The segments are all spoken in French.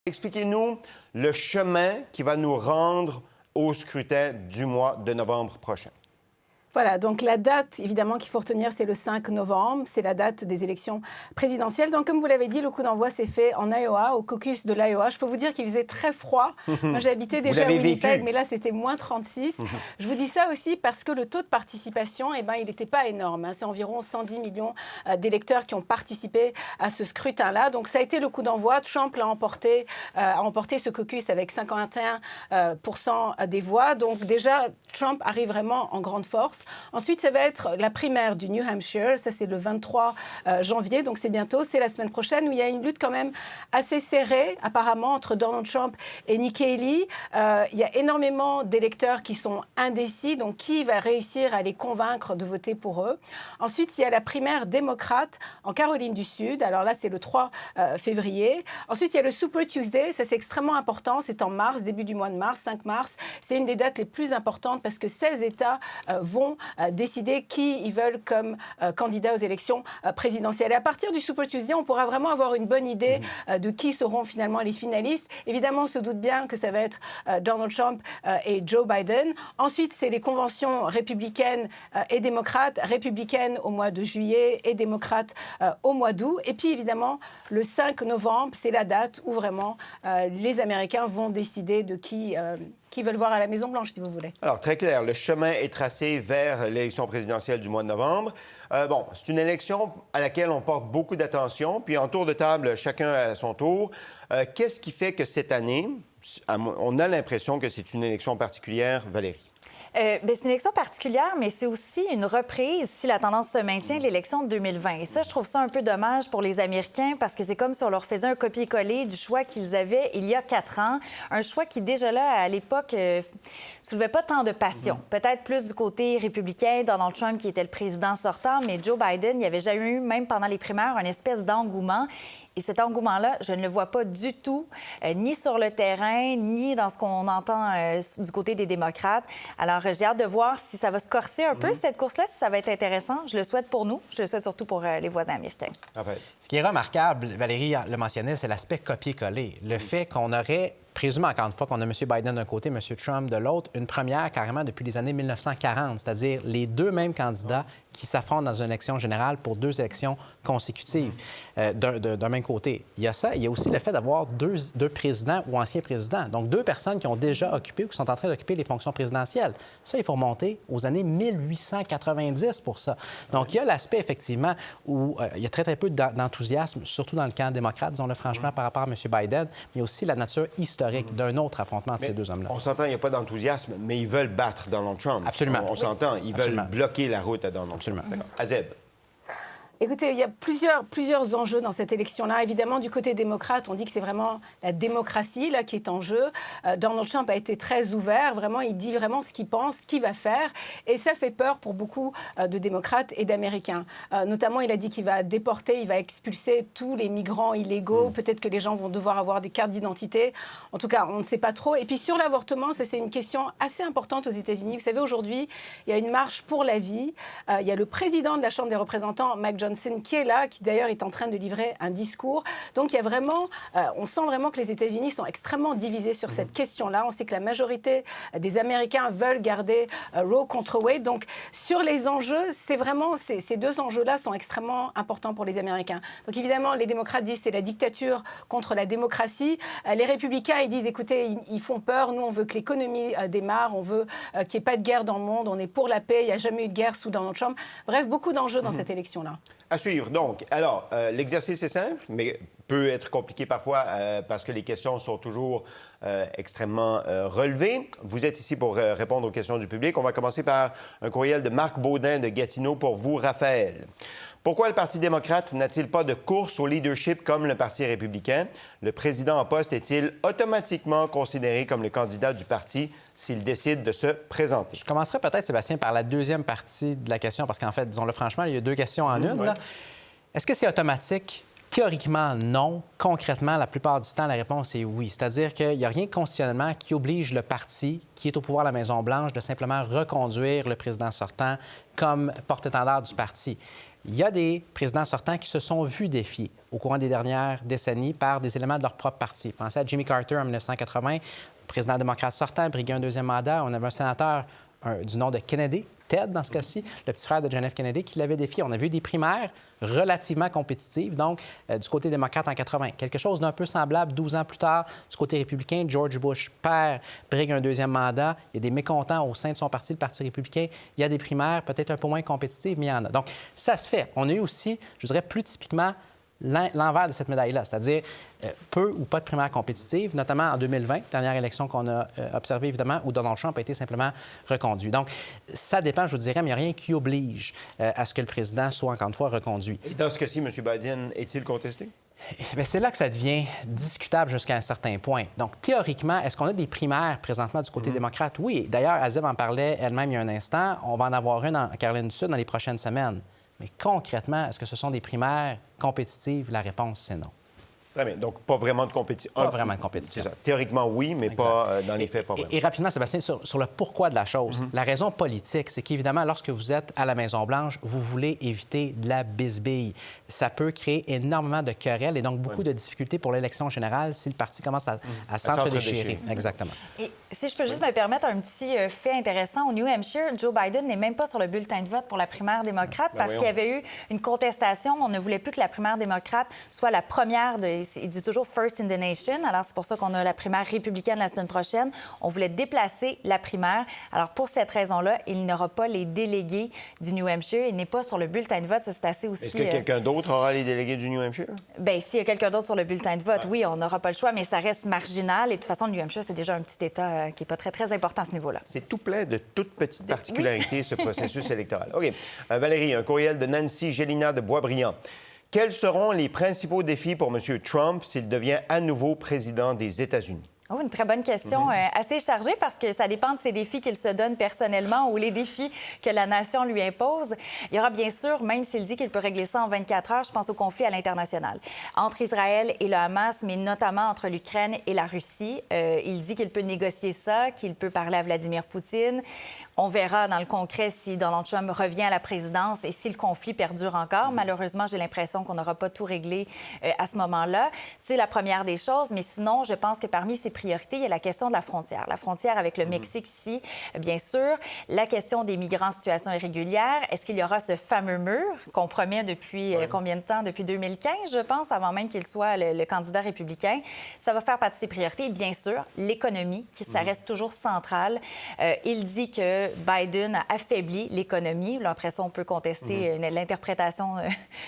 Expliquez-nous le chemin qui va nous rendre au scrutin du mois de novembre prochain. Voilà, donc la date, évidemment, qu'il faut retenir, c'est le 5 novembre. C'est la date des élections présidentielles. Donc, comme vous l'avez dit, le coup d'envoi s'est fait en Iowa, au caucus de l'Iowa. Je peux vous dire qu'il faisait très froid. Moi, j'ai habité déjà à Winnipeg, mais là, c'était moins 36. Je vous dis ça aussi parce que le taux de participation, il n'était pas énorme. C'est environ 110 millions d'électeurs qui ont participé à ce scrutin-là. Donc, ça a été le coup d'envoi. Trump a emporté ce caucus avec 51% des voix. Donc, déjà, Trump arrive vraiment en grande force. Ensuite, ça va être la primaire du New Hampshire. Ça, c'est le 23 janvier, donc c'est bientôt. C'est la semaine prochaine où il y a une lutte quand même assez serrée, apparemment, entre Donald Trump et Nikki Haley. Il y a énormément d'électeurs qui sont indécis, donc qui va réussir à les convaincre de voter pour eux? Ensuite, il y a la primaire démocrate en Caroline du Sud. Alors là, c'est le 3 février. Ensuite, il y a le Super Tuesday. Ça, c'est extrêmement important. C'est en mars, début du mois de mars, 5 mars. C'est une des dates les plus importantes parce que 16 États vont décider qui ils veulent comme candidat aux élections présidentielles. Et à partir du Super Tuesday, on pourra vraiment avoir une bonne idée de qui seront finalement les finalistes. Évidemment, on se doute bien que ça va être Donald Trump et Joe Biden. Ensuite, c'est les conventions républicaines et démocrates, républicaines au mois de juillet et démocrates au mois d'août. Et puis, évidemment, le 5 novembre, c'est la date où vraiment les Américains vont décider de qui veulent voir à la Maison-Blanche, si vous voulez. Alors, très clair, le chemin est tracé vers l'élection présidentielle du mois de novembre. C'est une élection à laquelle on porte beaucoup d'attention. Puis, en tour de table, chacun à son tour. Qu'est-ce qui fait que cette année, on a l'impression que c'est une élection particulière, Valérie? C'est une élection particulière, mais c'est aussi une reprise si la tendance se maintient de l'élection de 2020. Et ça, je trouve ça un peu dommage pour les Américains parce que c'est comme si on leur faisait un copier-coller du choix qu'ils avaient il y a 4 ans. Un choix qui, déjà là, à l'époque, soulevait pas tant de passion. Peut-être plus du côté républicain, Donald Trump qui était le président sortant, mais Joe Biden, il n'y avait jamais eu, même pendant les primaires, une espèce d'engouement. Et cet engouement-là, je ne le vois pas du tout, ni sur le terrain, ni dans ce qu'on entend du côté des démocrates. Alors, j'ai hâte de voir si ça va se corser un peu, cette course-là, si ça va être intéressant. Je le souhaite pour nous. Je le souhaite surtout pour les voisins américains. Ce qui est remarquable, Valérie le mentionnait, c'est l'aspect copier-coller. Le fait qu'on aurait présume encore une fois qu'on a M. Biden d'un côté, M. Trump de l'autre, une première carrément depuis les années 1940, c'est-à-dire les deux mêmes candidats qui s'affrontent dans une élection générale pour 2 élections consécutives d'un même côté. Il y a ça. Il y a aussi le fait d'avoir deux présidents ou anciens présidents, donc 2 personnes qui ont déjà occupé ou qui sont en train d'occuper les fonctions présidentielles. Ça, il faut remonter aux années 1890 pour ça. Donc, il y a l'aspect, effectivement, où il y a très, très peu d'enthousiasme, surtout dans le camp démocrate, disons-le franchement, par rapport à M. Biden, mais il y a aussi la nature historique d'un autre affrontement de ces 2 hommes-là. On s'entend, il n'y a pas d'enthousiasme, mais ils veulent battre Donald Trump. Absolument. On s'entend, ils veulent bloquer la route à Donald Trump. D'accord. Azeb. Écoutez, il y a plusieurs enjeux dans cette élection-là. Évidemment, du côté démocrate, on dit que c'est vraiment la démocratie là, qui est en jeu. Donald Trump a été très ouvert. Vraiment, il dit vraiment ce qu'il pense, ce qu'il va faire. Et ça fait peur pour beaucoup de démocrates et d'Américains. Notamment, il a dit qu'il va déporter, il va expulser tous les migrants illégaux. Peut-être que les gens vont devoir avoir des cartes d'identité. En tout cas, on ne sait pas trop. Et puis, sur l'avortement, ça, c'est une question assez importante aux États-Unis. Vous savez, aujourd'hui, il y a une marche pour la vie. Il y a le président de la Chambre des représentants, Mike Johnson, qui est là, qui d'ailleurs est en train de livrer un discours. Donc il y a vraiment, on sent vraiment que les États-Unis sont extrêmement divisés sur cette question-là. On sait que la majorité des Américains veulent garder Roe contre Wade. Donc sur les enjeux, c'est vraiment, ces 2 enjeux-là sont extrêmement importants pour les Américains. Donc évidemment, les démocrates disent c'est la dictature contre la démocratie. Les républicains, ils disent écoutez, ils font peur. Nous, on veut que l'économie démarre. On veut qu'il n'y ait pas de guerre dans le monde. On est pour la paix. Il n'y a jamais eu de guerre sous Donald Trump. Bref, beaucoup d'enjeux dans cette élection-là. À suivre. Donc, alors, l'exercice est simple, mais peut être compliqué parfois parce que les questions sont toujours extrêmement relevées. Vous êtes ici pour répondre aux questions du public. On va commencer par un courriel de Marc Baudin de Gatineau pour vous, Raphaël. Pourquoi le Parti démocrate n'a-t-il pas de course au leadership comme le Parti républicain? Le président en poste est-il automatiquement considéré comme le candidat du parti s'il décide de se présenter? Je commencerai peut-être, Sébastien, par la deuxième partie de la question, parce qu'en fait, disons-le franchement, il y a 2 questions en une. Là. Est-ce que c'est automatique? Théoriquement, non. Concrètement, la plupart du temps, la réponse est oui. C'est-à-dire qu'il n'y a rien constitutionnellement qui oblige le parti qui est au pouvoir à la Maison-Blanche de simplement reconduire le président sortant comme porte-étendard du parti. il y a des présidents sortants qui se sont vus défier au courant des dernières décennies par des éléments de leur propre parti. Pensez à Jimmy Carter en 1980, président démocrate sortant, briguait un deuxième mandat. On avait un sénateur du nom de Kennedy, Ted dans ce cas-ci, le petit frère de John F. Kennedy, qui l'avait défié. On a vu des primaires relativement compétitives, donc du côté démocrate en 80. Quelque chose d'un peu semblable 12 ans plus tard, du côté républicain, George Bush père brigue un deuxième mandat. Il y a des mécontents au sein de son parti, le Parti républicain. Il y a des primaires peut-être un peu moins compétitives, mais il y en a. Donc, ça se fait. On a eu aussi, je dirais, plus typiquement l'envers de cette médaille-là, c'est-à-dire peu ou pas de primaires compétitives, notamment en 2020, dernière élection qu'on a observée, évidemment, où Donald Trump a été simplement reconduit. Donc, ça dépend, je vous dirais, mais il n'y a rien qui oblige à ce que le président soit, encore une fois, reconduit. Et dans ce cas-ci, M. Biden est-il contesté? Bien, c'est là que ça devient discutable jusqu'à un certain point. Donc, théoriquement, est-ce qu'on a des primaires présentement du côté démocrate? Oui. D'ailleurs, Azib en parlait elle-même il y a un instant. On va en avoir une en Caroline du Sud dans les prochaines semaines. Mais concrètement, est-ce que ce sont des primaires compétitives? La réponse, c'est non. Très bien. Donc, pas vraiment de compétition. Pas vraiment de compétition. C'est ça. Théoriquement, oui, mais exact. pas dans les faits, pas vraiment. Et rapidement, Sébastien, sur le pourquoi de la chose. La raison politique, c'est qu'évidemment, lorsque vous êtes à la Maison-Blanche, vous voulez éviter de la bisbille. Ça peut créer énormément de querelles et donc beaucoup de difficultés pour l'élection générale si le parti commence à s'entre-déchirer. Exactement. Et si je peux juste me permettre un petit fait intéressant, au New Hampshire, Joe Biden n'est même pas sur le bulletin de vote pour la primaire démocrate parce qu'il y avait eu une contestation. On ne voulait plus que la primaire démocrate soit la première de... Il dit toujours « first in the nation ». Alors, c'est pour ça qu'on a la primaire républicaine la semaine prochaine. On voulait déplacer la primaire. Alors, pour cette raison-là, il n'aura pas les délégués du New Hampshire. Il n'est pas sur le bulletin de vote. Ça, c'est assez aussi... Est-ce que quelqu'un d'autre aura les délégués du New Hampshire? Bien, s'il y a quelqu'un d'autre sur le bulletin de vote, oui, on n'aura pas le choix, mais ça reste marginal. Et de toute façon, le New Hampshire, c'est déjà un petit État qui n'est pas très, très important à ce niveau-là. C'est tout plein de toutes petites particularités, ce processus électoral. OK. Valérie, un courriel de Nancy Gélina de Boisbriand. Quels seront les principaux défis pour M. Trump s'il devient à nouveau président des États-Unis? Oh, une très bonne question, assez chargée parce que ça dépend de ses défis qu'il se donne personnellement ou les défis que la nation lui impose. Il y aura bien sûr, même s'il dit qu'il peut régler ça en 24 heures, je pense au conflit à l'international entre Israël et le Hamas, mais notamment entre l'Ukraine et la Russie. Il dit qu'il peut négocier ça, qu'il peut parler à Vladimir Poutine. On verra dans le concret si Donald Trump revient à la présidence et si le conflit perdure encore. Malheureusement, j'ai l'impression qu'on n'aura pas tout réglé à ce moment-là. C'est la première des choses, mais sinon, je pense que parmi ses priorités, il y a la question de la frontière. La frontière avec le Mexique ici, bien sûr. La question des migrants en situation irrégulière. Est-ce qu'il y aura ce fameux mur qu'on promet depuis combien de temps? Depuis 2015, je pense, avant même qu'il soit le candidat républicain. Ça va faire partie de ses priorités. Et bien sûr, l'économie, qui ça reste toujours central. Il dit que Biden a affaibli l'économie. Là, après ça, on peut contester l'interprétation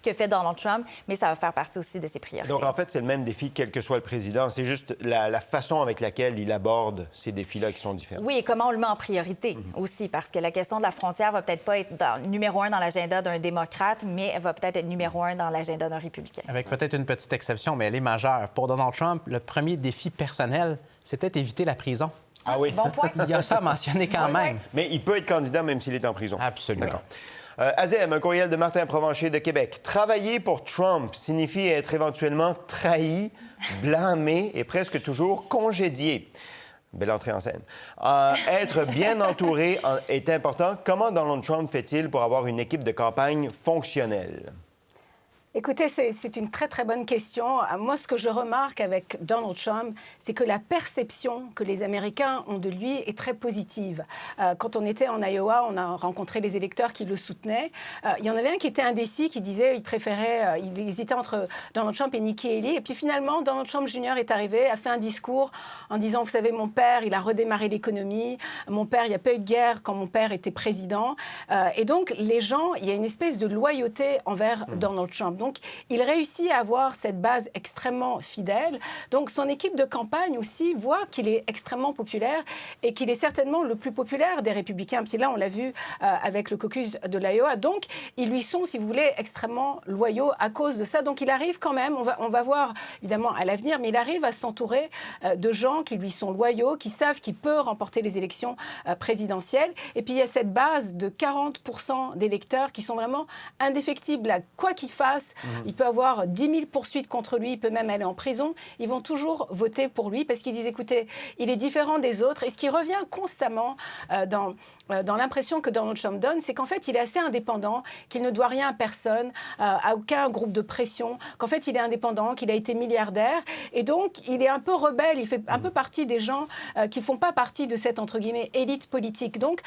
que fait Donald Trump, mais ça va faire partie aussi de ses priorités. Donc, en fait, c'est le même défi, quel que soit le président. C'est juste la façon avec laquelle il aborde ces défis-là qui sont différents. Oui, et comment on le met en priorité aussi, parce que la question de la frontière va peut-être pas être numéro un dans l'agenda d'un démocrate, mais elle va peut-être être numéro un dans l'agenda d'un républicain. Avec peut-être une petite exception, mais elle est majeure. Pour Donald Trump, le premier défi personnel, c'est peut-être éviter la prison. Ah oui? Bon point. Il y a ça à mentionner quand même. Mais il peut être candidat même s'il est en prison. Absolument. D'accord. Azem, un courriel de Martin Provencher de Québec. Travailler pour Trump signifie être éventuellement trahi, blâmé et presque toujours congédié. Belle entrée en scène. Être bien entouré est important. Comment Donald Trump fait-il pour avoir une équipe de campagne fonctionnelle? Écoutez, c'est une très, très bonne question. Moi, ce que je remarque avec Donald Trump, c'est que la perception que les Américains ont de lui est très positive. Quand on était en Iowa, on a rencontré les électeurs qui le soutenaient. Il y en avait un qui était indécis, qui disait il hésitait entre Donald Trump et Nikki Haley. Et puis finalement, Donald Trump Jr. est arrivé, a fait un discours en disant, vous savez, mon père, il a redémarré l'économie. Mon père, il n'y a pas eu de guerre quand mon père était président. Et donc, les gens, il y a une espèce de loyauté envers Donald Trump. Donc, il réussit à avoir cette base extrêmement fidèle. Donc, son équipe de campagne aussi voit qu'il est extrêmement populaire et qu'il est certainement le plus populaire des républicains. Puis là, on l'a vu avec le caucus de l'Iowa. Donc, ils lui sont, si vous voulez, extrêmement loyaux à cause de ça. Donc, il arrive quand même, on va voir évidemment à l'avenir, mais il arrive à s'entourer de gens qui lui sont loyaux, qui savent qu'il peut remporter les élections présidentielles. Et puis, il y a cette base de 40% d'électeurs qui sont vraiment indéfectibles. Quoi qu'il fasse, il peut avoir 10 000 poursuites contre lui, il peut même aller en prison. Ils vont toujours voter pour lui parce qu'ils disent, écoutez, il est différent des autres. Et ce qui revient constamment dans l'impression que Donald Trump donne, c'est qu'en fait, il est assez indépendant, qu'il ne doit rien à personne, à aucun groupe de pression, qu'en fait, il est indépendant, qu'il a été milliardaire. Et donc, il est un peu rebelle, il fait un peu partie des gens qui ne font pas partie de cette, entre guillemets, élite politique. Donc,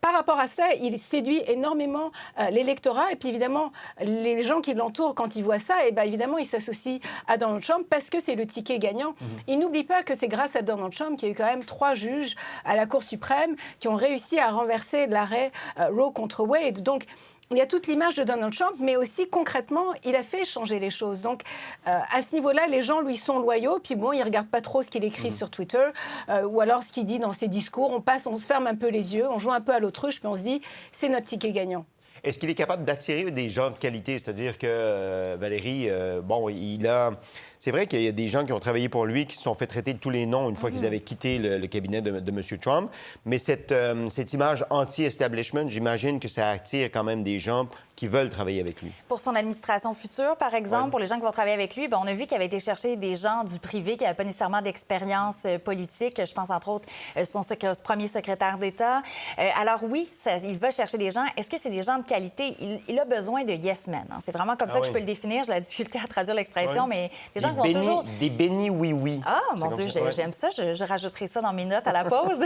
par rapport à ça, il séduit énormément l'électorat. Et puis évidemment, les gens qui l'entourent, quand ils voient ça, et bien évidemment, ils s'associent à Donald Trump parce que c'est le ticket gagnant. Ils n'oublient pas que c'est grâce à Donald Trump qu'il y a eu quand même 3 juges à la Cour suprême qui ont réussi à renverser l'arrêt Roe contre Wade. Donc, il y a toute l'image de Donald Trump, mais aussi concrètement, il a fait changer les choses. Donc, à ce niveau-là, les gens lui sont loyaux. Puis bon, ils ne regardent pas trop ce qu'il écrit sur Twitter ou alors ce qu'il dit dans ses discours. On se ferme un peu les yeux, on joue un peu à l'autruche, puis on se dit, c'est notre ticket gagnant. Est-ce qu'il est capable d'attirer des gens de qualité? C'est-à-dire que Valérie, c'est vrai qu'il y a des gens qui ont travaillé pour lui, qui se sont fait traiter de tous les noms une fois qu'ils avaient quitté le cabinet de M. Trump. Mais cette image anti-establishment, j'imagine que ça attire quand même des gens qui veulent travailler avec lui. Pour son administration future, par exemple, pour les gens qui vont travailler avec lui, on a vu qu'il avait été chercher des gens du privé qui n'avaient pas nécessairement d'expérience politique. Je pense, entre autres, son premier secrétaire d'État. Alors oui, il va chercher des gens. Est-ce que c'est des gens de qualité? Il a besoin de yes men. C'est vraiment comme ça que je peux le définir. J'ai la difficulté à traduire l'expression, mais des gens qui vont toujours... Des bénis oui-oui. Ah, mon Dieu, j'aime ça. Je rajouterai ça dans mes notes à la pause.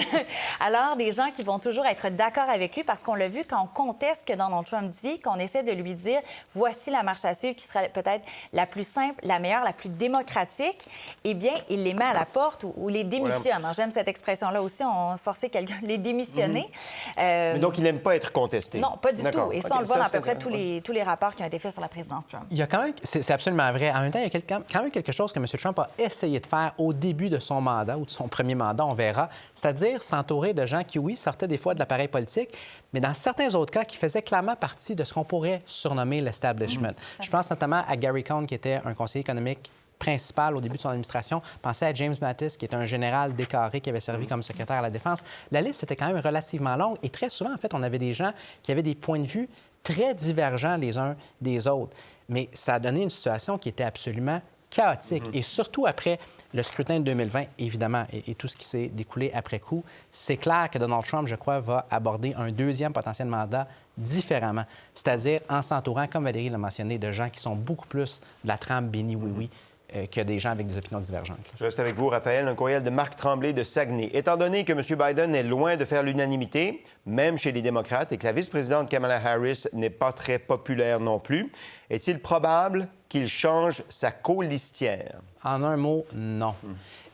Alors, des gens qui vont toujours être d'accord avec lui parce qu'on l'a vu quand on conteste ce que Donald Trump dit, qu'on essaie de lui dire voici la marche à suivre qui sera peut-être la plus simple, la meilleure, la plus démocratique, eh bien, il les met à la porte ou les démissionne. Alors, j'aime cette expression-là aussi, on forçait quelqu'un les démissionner. Mais donc, il n'aime pas être contesté. Non, pas du tout. Et ça, on le voit dans à peu près tous les rapports qui ont été faits sur la présidence Trump. Il y a quand même, c'est absolument vrai. En même temps, il y a quand même quelque chose que M. Trump a essayé de faire au début de son mandat ou de son premier mandat, on verra, c'est-à-dire s'entourer de gens qui, oui, sortaient des fois de l'appareil politique, mais dans certains autres cas, qui faisaient clairement partie de ce qu'on pourrait surnommer l'establishment. Je pense notamment à Gary Cohn, qui était un conseiller économique principal au début de son administration. Pensez à James Mattis, qui est un général décoré qui avait servi comme secrétaire à la Défense. La liste était quand même relativement longue et très souvent, en fait, on avait des gens qui avaient des points de vue très divergents les uns des autres. Mais ça a donné une situation qui était absolument chaotique. Et surtout après le scrutin de 2020, évidemment, et tout ce qui s'est découlé après coup, c'est clair que Donald Trump, je crois, va aborder un deuxième potentiel mandat différemment, c'est-à-dire en s'entourant, comme Valérie l'a mentionné, de gens qui sont beaucoup plus de la trempe béni oui-oui que des gens avec des opinions divergentes. Je reste avec vous, Raphaël. Un courriel de Marc Tremblay de Saguenay. Étant donné que M. Biden est loin de faire l'unanimité, même chez les démocrates, et que la vice-présidente Kamala Harris n'est pas très populaire non plus, est-il probable qu'il change sa colistière? En un mot, non.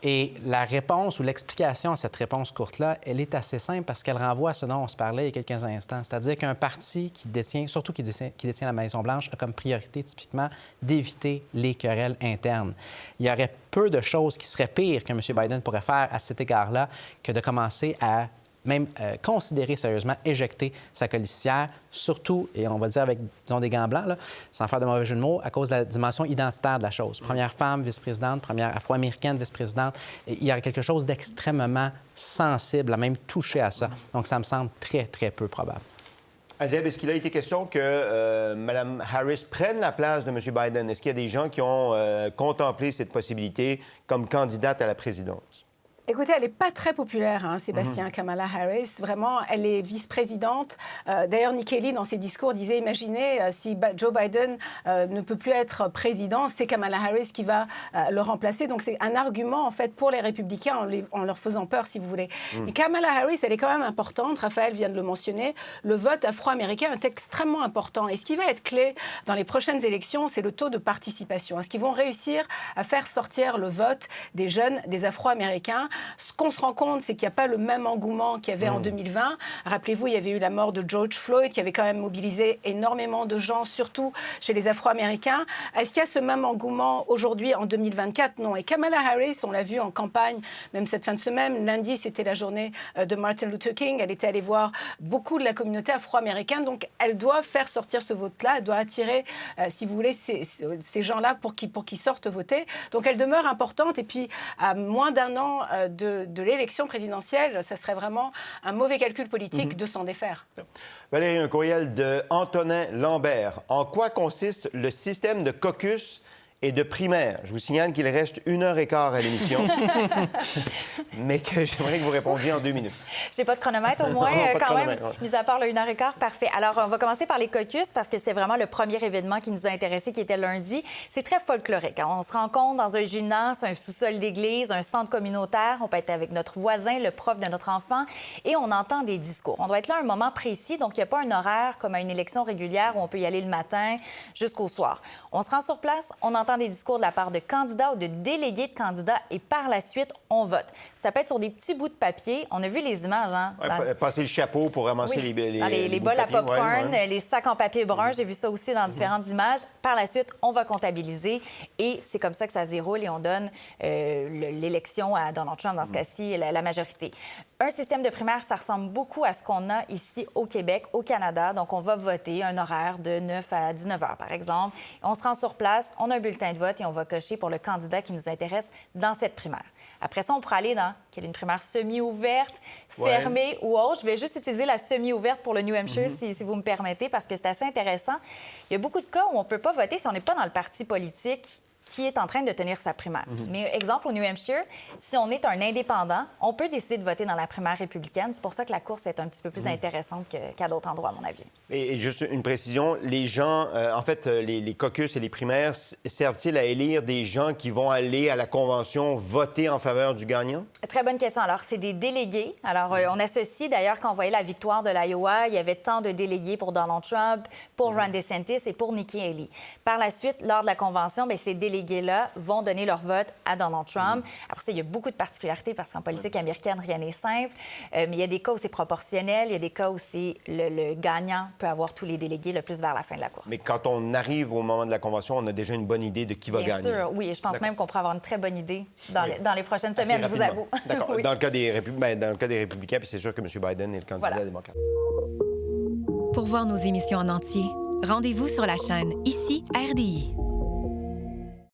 Et la réponse ou l'explication à cette réponse courte-là, elle est assez simple parce qu'elle renvoie à ce dont on se parlait il y a quelques instants. C'est-à-dire qu'un parti qui détient, surtout qui détient la Maison-Blanche, a comme priorité typiquement d'éviter les querelles internes. Il y aurait peu de choses qui seraient pires que M. Biden pourrait faire à cet égard-là que de commencer à même considérer sérieusement éjecter sa colistière, surtout, et on va le dire avec, disons, des gants blancs, là, sans faire de mauvais jeu de mots, à cause de la dimension identitaire de la chose. Première femme vice-présidente, première afro-américaine vice-présidente. Il y aurait quelque chose d'extrêmement sensible à même toucher à ça. Donc, ça me semble très, très peu probable. Azeb, est-ce qu'il a été question que Mme Harris prenne la place de M. Biden? Est-ce qu'il y a des gens qui ont contemplé cette possibilité comme candidate à la présidence? Écoutez, elle n'est pas très populaire, Sébastien, Kamala Harris. Vraiment, elle est vice-présidente. D'ailleurs, Nikki Haley, dans ses discours, disait, imaginez, si Joe Biden ne peut plus être président, c'est Kamala Harris qui va le remplacer. Donc, c'est un argument, en fait, pour les républicains, en leur faisant peur, si vous voulez. Et Kamala Harris, elle est quand même importante. Raphaël vient de le mentionner. Le vote afro-américain est extrêmement important. Et ce qui va être clé dans les prochaines élections, c'est le taux de participation. Est-ce qu'ils vont réussir à faire sortir le vote des jeunes, des afro-américains? Ce qu'on se rend compte, c'est qu'il n'y a pas le même engouement qu'il y avait en 2020. Rappelez-vous, il y avait eu la mort de George Floyd qui avait quand même mobilisé énormément de gens, surtout chez les Afro-Américains. Est-ce qu'il y a ce même engouement aujourd'hui en 2024? Non. Et Kamala Harris, on l'a vu en campagne, même cette fin de semaine, lundi, c'était la journée de Martin Luther King. Elle était allée voir beaucoup de la communauté afro-américaine. Donc, elle doit faire sortir ce vote-là. Elle doit attirer, si vous voulez, ces gens-là pour qu'ils sortent voter. Donc, elle demeure importante. Et puis, à moins d'un an de l'élection présidentielle. Ça serait vraiment un mauvais calcul politique de s'en défaire. Valérie, un courriel de Antonin Lambert. En quoi consiste le système de caucus et de primaire? Je vous signale qu'il reste 1h15 à l'émission, mais que j'aimerais que vous répondiez en 2 minutes. J'ai pas de chronomètre, au moins, Non, pas de quand même, chronomètre, ouais. mis à part le 1h15, parfait. Alors, on va commencer par les caucus, parce que c'est vraiment le premier événement qui nous a intéressés, qui était lundi. C'est très folklorique, hein. On se rencontre dans un gymnase, un sous-sol d'église, un centre communautaire. On peut être avec notre voisin, le prof de notre enfant, et on entend des discours. On doit être là à un moment précis, donc il n'y a pas un horaire comme à une élection régulière où on peut y aller le matin jusqu'au soir. On se rend sur place, on entend des discours de la part de candidats ou de délégués de candidats et par la suite, on vote. Ça peut être sur des petits bouts de papier. On a vu les images, hein? Ouais, passer le chapeau pour ramasser Oui, les dans les bouts bols de à papier. popcorn, Ouais. les sacs en papier brun. J'ai vu ça aussi dans différentes images. Par la suite, on va comptabiliser et c'est comme ça que ça se déroule et on donne l'élection à Donald Trump, dans ce cas-ci, la majorité. Un système de primaire, ça ressemble beaucoup à ce qu'on a ici au Québec, au Canada. Donc, on va voter un horaire de 9 à 19 heures, par exemple. On se rend sur place, on a un bulletin de vote et on va cocher pour le candidat qui nous intéresse dans cette primaire. Après ça, on pourra aller dans quelle est une primaire semi-ouverte, fermée ou autre. Je vais juste utiliser la semi-ouverte pour le New Hampshire, si vous me permettez, parce que c'est assez intéressant. Il y a beaucoup de cas où on ne peut pas voter si on n'est pas dans le parti politique qui est en train de tenir sa primaire. Mais exemple, au New Hampshire, si on est un indépendant, on peut décider de voter dans la primaire républicaine. C'est pour ça que la course est un petit peu plus intéressante qu'à d'autres endroits, à mon avis. Et juste une précision, les gens, en fait, les caucus et les primaires servent-ils à élire des gens qui vont aller à la convention voter en faveur du gagnant? Très bonne question. Alors, c'est des délégués. Alors, on associe, d'ailleurs, quand on voyait la victoire de l'Iowa, il y avait tant de délégués pour Donald Trump, pour Ron DeSantis et pour Nikki Haley. Par la suite, lors de la convention, bien, ces délégués-là vont donner leur vote à Donald Trump. Après ça, il y a beaucoup de particularités parce qu'en politique américaine, rien n'est simple. Mais il y a des cas où c'est proportionnel. Il y a des cas où c'est le gagnant peut avoir tous les délégués le plus vers la fin de la course. Mais quand on arrive au moment de la convention, on a déjà une bonne idée de qui va gagner. Bien sûr, oui. Je pense même qu'on pourra avoir une très bonne idée dans les prochaines Assez semaines, je vous rapidement. avoue. D'accord. Oui. Dans le cas des Républicains, puis c'est sûr que M. Biden est le candidat démocrate. Pour voir nos émissions en entier, rendez-vous sur la chaîne ICI RDI.